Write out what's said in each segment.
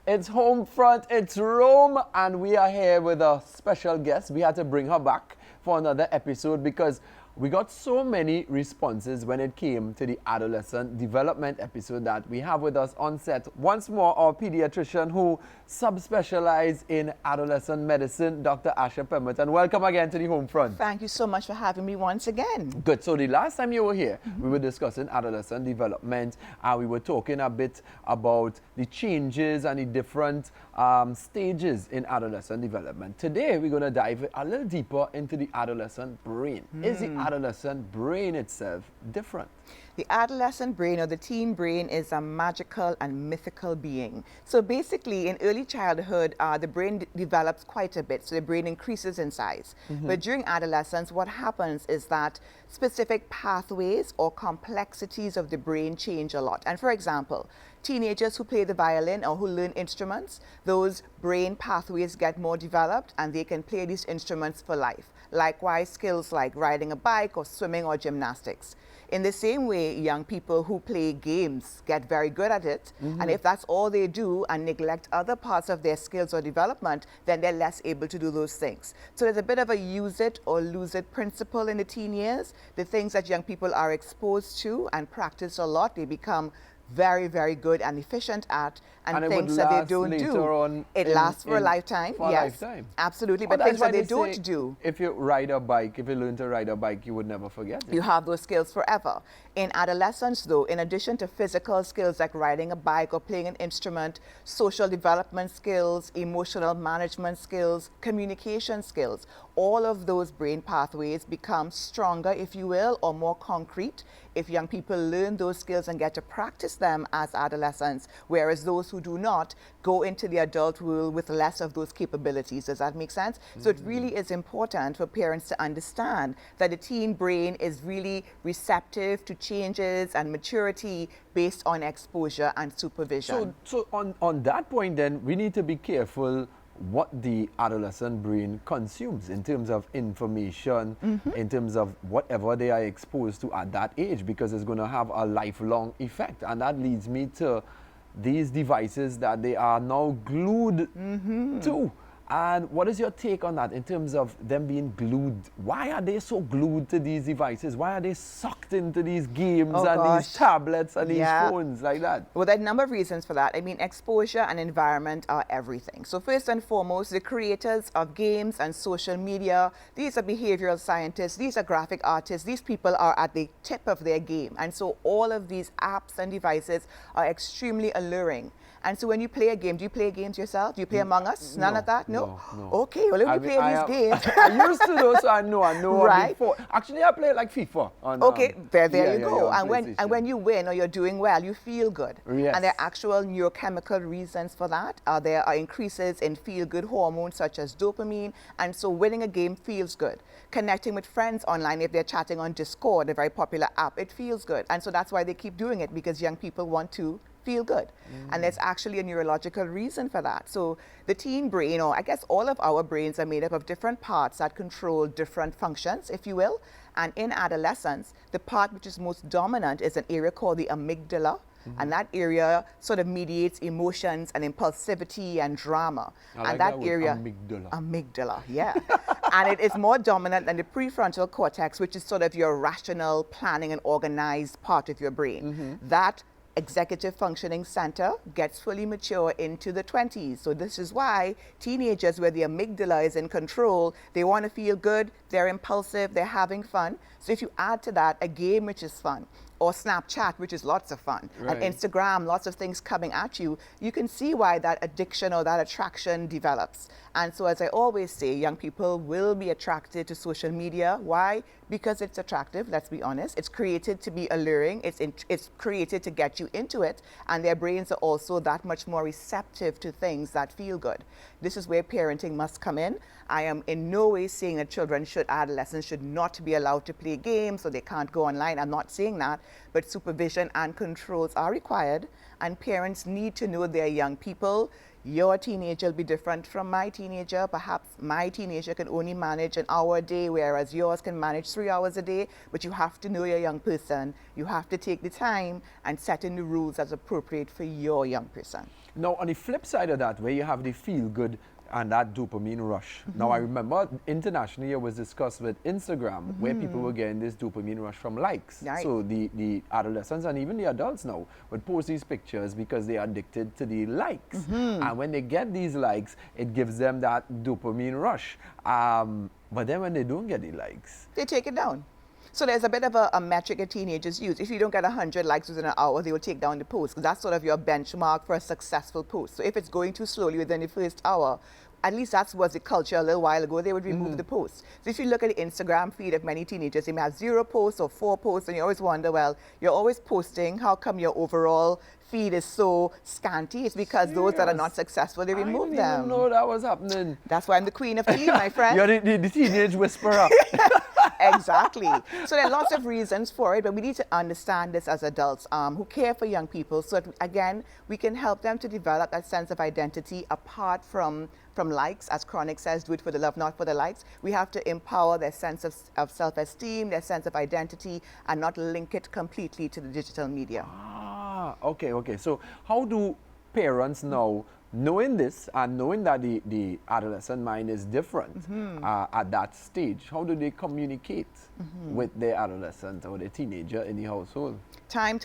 It's home front, it's Rome, and we are here with a special guest. We had to bring her back for another episode because we got so many responses when it came to the adolescent development episode that we have with us on set once more our pediatrician who subspecializes in adolescent medicine, Dr. Asha Pemberton. Welcome again to the home front. Thank you so much for having me once again. Good. So the last time you were here, we were discussing adolescent development, and we were talking a bit about the changes and the different stages in adolescent development. Today, we're going to dive a little deeper into the adolescent brain. Is the adolescent brain itself different? The adolescent brain or the teen brain is a magical and mythical being. So basically, in early childhood, the brain develops quite a bit. So the brain increases in size. But during adolescence, what happens is that specific pathways or complexities of the brain change a lot. And for example, teenagers who play the violin or who learn instruments, those brain pathways get more developed and they can play these instruments for life. Likewise, skills like riding a bike or swimming or gymnastics. In the same way, young people who play games get very good at it, and if that's all they do and neglect other parts of their skills or development, then they're less able to do those things. So there's a bit of a use it or lose it principle in the teen years. The things that young people are exposed to and practice a lot, they become very, very good and efficient at, and things that they don't do. It lasts for a lifetime. For yes, a lifetime. Absolutely. But things that they don't do. If you ride a bike, if you learn to ride a bike, you would never forget it. You have those skills forever. In adolescence, though, in addition to physical skills like riding a bike or playing an instrument, social development skills, emotional management skills, communication skills, all of those brain pathways become stronger, if you will, or more concrete if young people learn those skills and get to practice them as adolescents, whereas those who do not go into the adult world with less of those capabilities. Does that make sense? So it really is important for parents to understand that the teen brain is really receptive to changes and maturity based on exposure and supervision. So on that point then, we need to be careful what the adolescent brain consumes in terms of information, in terms of whatever they are exposed to at that age, because it's going to have a lifelong effect. And that leads me to these devices that they are now glued to. And what is your take on that in terms of them being glued? Why are they so glued to these devices? Why are they sucked into these games these tablets and these phones like that? Well, there are a number of reasons for that. I mean, exposure and environment are everything. So first and foremost, the creators of games and social media, these are behavioral scientists, these are graphic artists, these people are at the tip of their game. And so all of these apps and devices are extremely alluring. And so when you play a game, do you play games yourself? Do you play Among Us? None of that? No? Okay, well, if you play these games. I used to though, so I know. Right. Before. Actually, I play like FIFA. Okay, there you go. And when you win or you're doing well, you feel good. Yes. And there are actual neurochemical reasons for that. There are increases in feel-good hormones such as dopamine. And so winning a game feels good. Connecting with friends online, if they're chatting on Discord, a very popular app, it feels good. And so that's why they keep doing it, because young people want to feel good. And there's actually a neurological reason for that. So the teen brain, or I guess all of our brains, are made up of different parts that control different functions, if you will. And in adolescence, the part which is most dominant is an area called the amygdala. And that area sort of mediates emotions and impulsivity and drama. And that area, amygdala, yeah. And it is more dominant than the prefrontal cortex, which is sort of your rational, planning and organized part of your brain. That executive functioning center gets fully mature into the 20s. So this is why teenagers, where the amygdala is in control, they want to feel good, they're impulsive, they're having fun. So if you add to that a game which is fun, or Snapchat, which is lots of fun, and Instagram, lots of things coming at you, you can see why that addiction or that attraction develops. And so as I always say, young people will be attracted to social media. Why? Because it's attractive, let's be honest. It's created to be alluring. It's created to get you into it. And their brains are also that much more receptive to things that feel good. This is where parenting must come in. I am in no way saying that adolescents should not be allowed to play games or they can't go online. I'm not saying that. But supervision and controls are required, and parents need to know their young people. Your teenager will be different from my teenager. Perhaps my teenager can only manage an hour a day, whereas yours can manage 3 hours a day. But you have to know your young person. You have to take the time and set in the rules as appropriate for your young person. Now, on the flip side of that, where you have the feel-good and that dopamine rush. Now, I remember internationally it was discussed with Instagram, where people were getting this dopamine rush from likes. Right. So the adolescents and even the adults now would post these pictures because they are addicted to the likes. And when they get these likes, it gives them that dopamine rush. But then when they don't get the likes, They take it down. So there's a bit of a metric that teenagers use. If you don't get 100 likes within an hour, they will take down the post, because that's sort of your benchmark for a successful post. So if it's going too slowly within the first hour, at least that was the culture a little while ago, they would remove the post. So if you look at the Instagram feed of many teenagers, they may have 0 posts or 4 posts, and you always wonder, well, you're always posting, how come your overall feed is so scanty? It's because those that are not successful, they remove I didn't them. even know that was happening. That's why I'm the queen of teen, my friend. You're the teenage whisperer. Exactly. So there are lots of reasons for it, but we need to understand this as adults who care for young people, so that, again, we can help them to develop that sense of identity apart from likes. As Chronic says, do it for the love, not for the likes. We have to empower their sense of self-esteem, their sense of identity, and not link it completely to the digital media. Okay. So how do parents now, knowing this and knowing that the adolescent mind is different at that stage, how do they communicate with their adolescent or their teenager in the household? Time.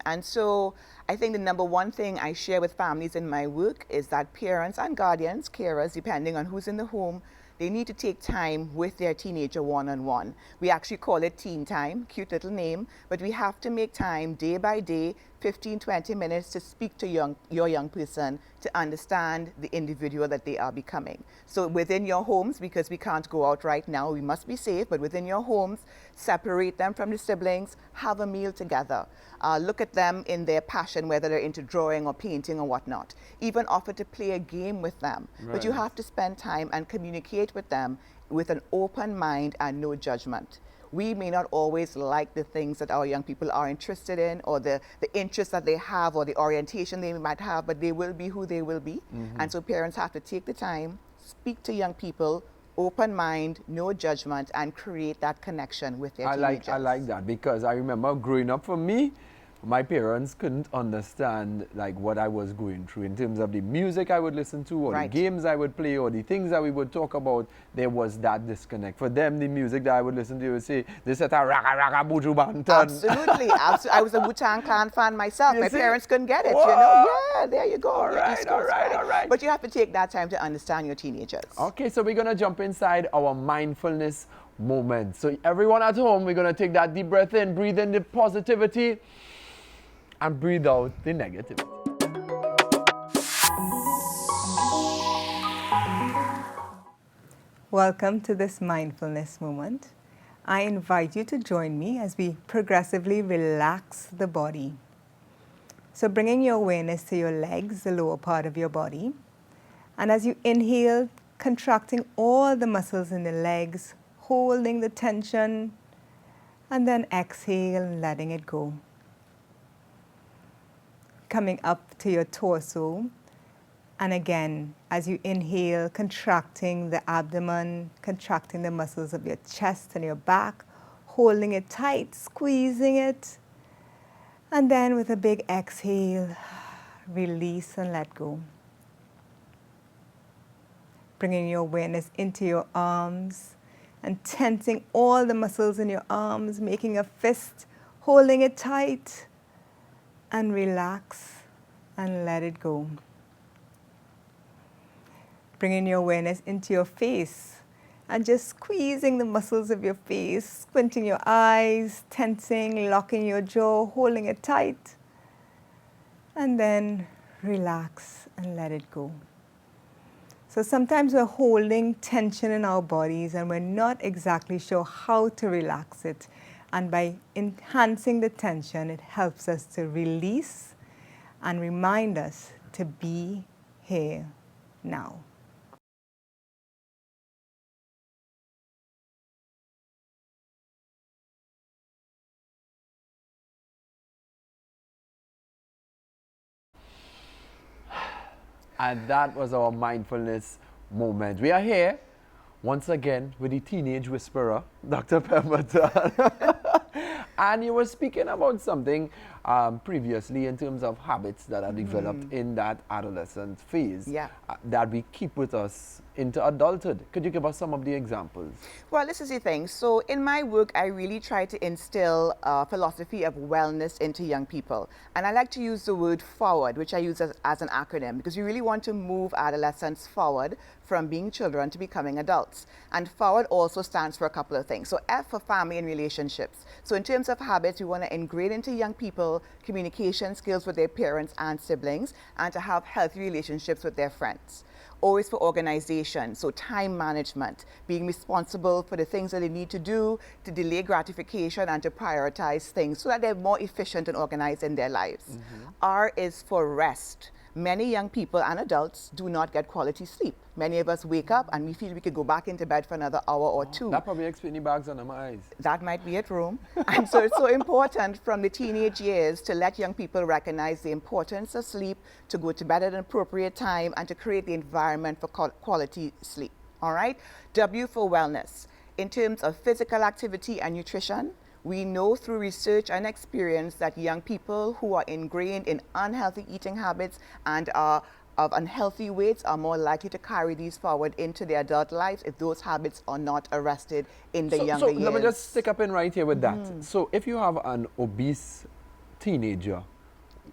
And so I think the number one thing I share with families in my work is that parents and guardians, carers, depending on who's in the home, they need to take time with their teenager one-on-one. We actually call it teen time, cute little name, but we have to make time day by day, 15, 20 minutes to speak to your young person to understand the individual that they are becoming. So within your homes, because we can't go out right now, we must be safe, but within your homes, separate them from the siblings, have a meal together. Look at them in their passion, whether they're into drawing or painting or whatnot. Even offer to play a game with them. Right. But you have to spend time and communicate with them with an open mind and no judgment. We may not always like the things that our young people are interested in, or the interests that they have, or the orientation they might have, but they will be who they will be. And so parents have to take the time, speak to young people, open mind, no judgment, and create that connection with their teenagers. I like that, because I remember growing up, for me, my parents couldn't understand like what I was going through in terms of the music I would listen to, or Right. the games I would play, or the things that we would talk about. There was that disconnect. For them, the music that I would listen to would say, this is a raka raka buju bantan. Absolutely. I was a Wu-Tang Clan fan myself. You My see? parents couldn't get it, Whoa. you know. Yeah, there you go. All You're right, East Coast, all right. But you have to take that time to understand your teenagers. Okay, so we're going to jump inside our mindfulness moment. So everyone at home, we're going to take that deep breath in, breathe in the positivity, and breathe out the negativity. Welcome to this mindfulness moment. I invite you to join me as we progressively relax the body. So bringing your awareness to your legs, the lower part of your body. And as you inhale, contracting all the muscles in the legs, holding the tension, and then exhale, letting it go. Coming up to your torso, and again, as you inhale, contracting the abdomen, contracting the muscles of your chest and your back, holding it tight, squeezing it, and then with a big exhale, release and let go. Bringing your awareness into your arms and tensing all the muscles in your arms, making a fist, holding it tight, and relax and let it go. Bringing your awareness into your face and just squeezing the muscles of your face, squinting your eyes, tensing, locking your jaw, holding it tight, and then relax and let it go. So sometimes we're holding tension in our bodies and we're not exactly sure how to relax it. And by enhancing the tension, it helps us to release and remind us to be here now. And that was our mindfulness moment. We are here once again with the teenage whisperer, Dr. Pemberton. And you were speaking about something previously in terms of habits that are developed in that adolescent phase that we keep with us into adulthood. Could you give us some of the examples? Well, this is the thing. So in my work, I really try to instill a philosophy of wellness into young people. And I like to use the word forward, which I use as an acronym, because you really want to move adolescents forward from being children to becoming adults. And forward also stands for a couple of things. So F for family and relationships. So in terms of habits, we want to ingrain into young people communication skills with their parents and siblings, and to have healthy relationships with their friends. O is for organization, so time management, being responsible for the things that they need to do, to delay gratification and to prioritize things so that they're more efficient and organized in their lives. R is for rest. Many young people and adults do not get quality sleep. Many of us wake up and we feel we could go back into bed for another hour or two. That probably explains the bags under my eyes. That might be it, Rome. And so it's so important from the teenage years to let young people recognize the importance of sleep, to go to bed at an appropriate time, and to create the environment for quality sleep. All right? W for wellness. In terms of physical activity and nutrition, we know through research and experience that young people who are ingrained in unhealthy eating habits and are of unhealthy weights are more likely to carry these forward into their adult lives if those habits are not arrested in the younger years. Let me just stick up in right here with that. So if you have an obese teenager,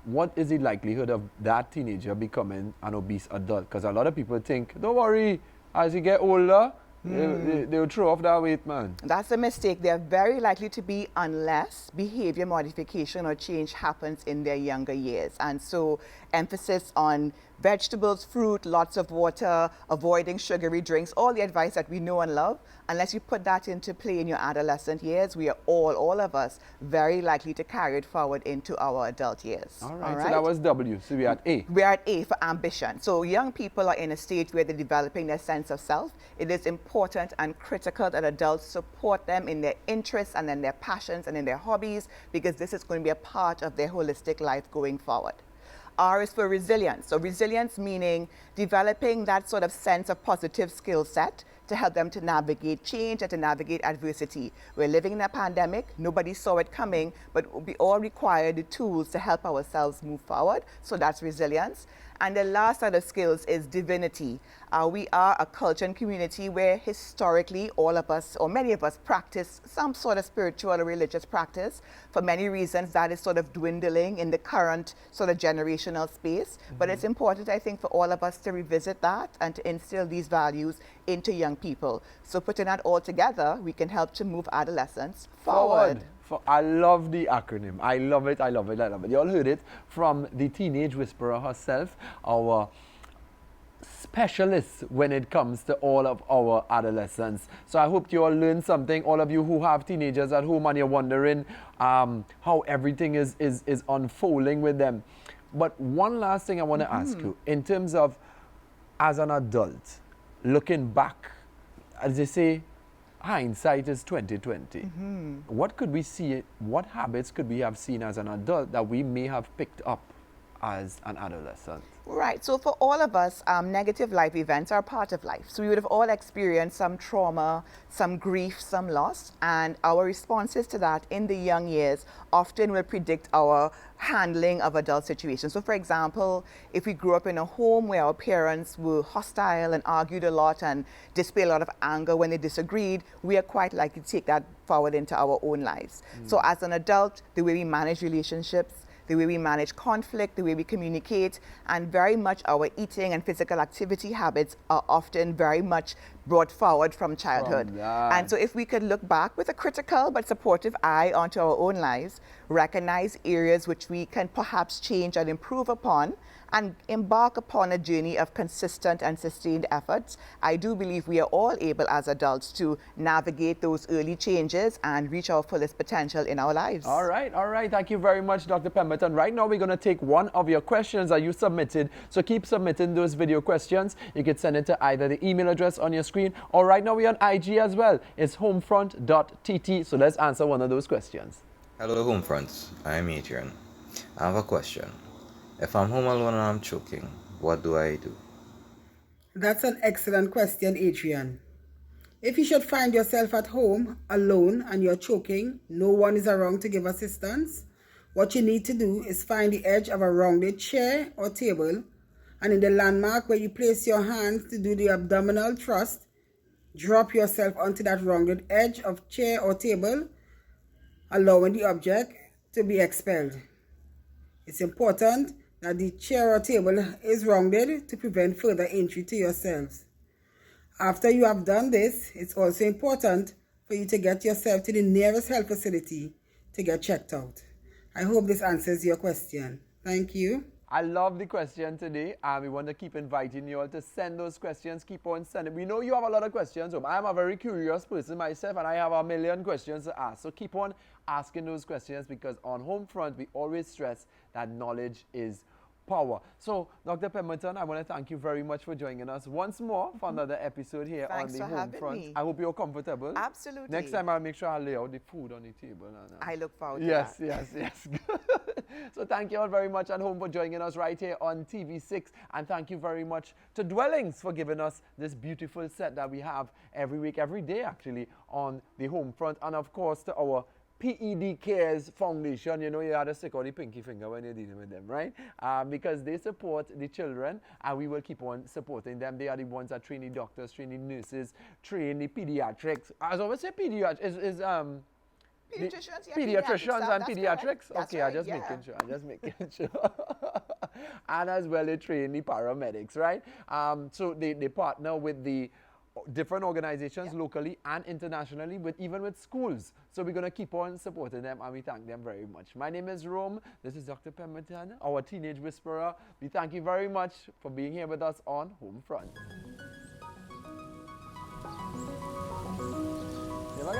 what is the likelihood of that teenager becoming an obese adult? Because a lot of people think, don't worry, as you get older, they'll throw off that weight, man. That's a mistake. They're very likely to be unless behavior modification or change happens in their younger years. And so emphasis on vegetables, fruit, lots of water, avoiding sugary drinks, all the advice that we know and love. Unless you put that into play in your adolescent years, we are all of us, very likely to carry it forward into our adult years. All right, so that was W. So we're at A. We're at A for ambition. So young people are in a stage where they're developing their sense of self. It is important and critical that adults support them in their interests and in their passions and in their hobbies, because this is going to be a part of their holistic life going forward. R is for resilience. So resilience meaning developing that sort of sense of positive skill set to help them to navigate change and to navigate adversity. We're living in a pandemic. Nobody saw it coming, but we all require the tools to help ourselves move forward. So that's resilience. And the last set of skills is divinity. We are a culture and community where historically all of us, or many of us, practice some sort of spiritual or religious practice. For many reasons, that is sort of dwindling in the current sort of generational space. But it's important, I think, for all of us to revisit that and to instill these values into young people. So putting that all together, we can help to move adolescents forward. I love the acronym. I love it. You all heard it from the teenage whisperer herself, our specialist when it comes to all of our adolescents. So I hope you all learned something, all of you who have teenagers at home and you're wondering how everything is unfolding with them. But one last thing I want to ask you, in terms of as an adult, looking back, as they say, hindsight is 2020. What could we see, what habits could we have seen as an adult that we may have picked up as an adolescent? Right, so for all of us, negative life events are part of life. So we would have all experienced some trauma, some grief, some loss, and our responses to that in the young years often will predict our handling of adult situations. So for example, if we grew up in a home where our parents were hostile and argued a lot and displayed a lot of anger when they disagreed, we are quite likely to take that forward into our own lives. So as an adult, the way we manage relationships, the way we manage conflict, the way we communicate, and very much our eating and physical activity habits are often very much brought forward from childhood. And so if we could look back with a critical but supportive eye onto our own lives, recognize areas which we can perhaps change and improve upon, and embark upon a journey of consistent and sustained efforts, I do believe we are all able as adults to navigate those early changes and reach our fullest potential in our lives. All right. Thank you very much, Dr. Pemberton. Right now, we're going to take one of your questions that you submitted. So keep submitting those video questions. You can send it to either the email address on your screen, or right now we're on IG as well. It's homefront.tt. So let's answer one of those questions. Hello, Homefronts. I'm Adrian. I have a question. If I'm home alone and I'm choking, What do I do? That's an excellent question, Adrian. If you should find yourself at home alone and you're choking, no one is around to give assistance, what you need to do is find the edge of a rounded chair or table, and in the landmark where you place your hands to do the abdominal thrust, drop yourself onto that rounded edge of chair or table, allowing the object to be expelled. It's important that the chair or table is rounded to prevent further injury to yourselves. After you have done this, it's also important for you to get yourself to the nearest health facility to get checked out. I hope this answers your question. Thank you. I love the question today, and we want to keep inviting you all to send those questions. Keep on sending. We know you have a lot of questions. I'm a very curious person myself, and I have a million questions to ask. So keep on asking those questions, because on Home Front, we always stress that knowledge is power. So, Dr. Pemberton, I want to thank you very much for joining us once more for another episode here Thanks on the for Home having Front. me. I hope you're comfortable. Absolutely. Next time I'll make sure I lay out the food on the table. I look forward to Yes, that. yes, yes. So thank you all very much at home for joining us right here on TV6. And thank you very much to Dwellings for giving us this beautiful set that we have every week, every day actually, on the Home Front. And of course to our PED CARES Foundation. You know, you have to stick out the pinky finger when you're dealing with them, right? Because they support the children, and we will keep on supporting them. They are the ones that train the doctors, train the nurses, train the pediatrics. As I always say, pediatricians, Pediatricians and pediatrics. That's Okay, right, I'm just yeah. making sure. I'm just making sure. And as well, they train the paramedics, right? So they partner with the different organizations locally and internationally, even with schools. So we're going to keep on supporting them, and we thank them very much. My name is Rome. This is Dr. Pemberton, our teenage whisperer. We thank you very much for being here with us on Home Front. Yeah, like,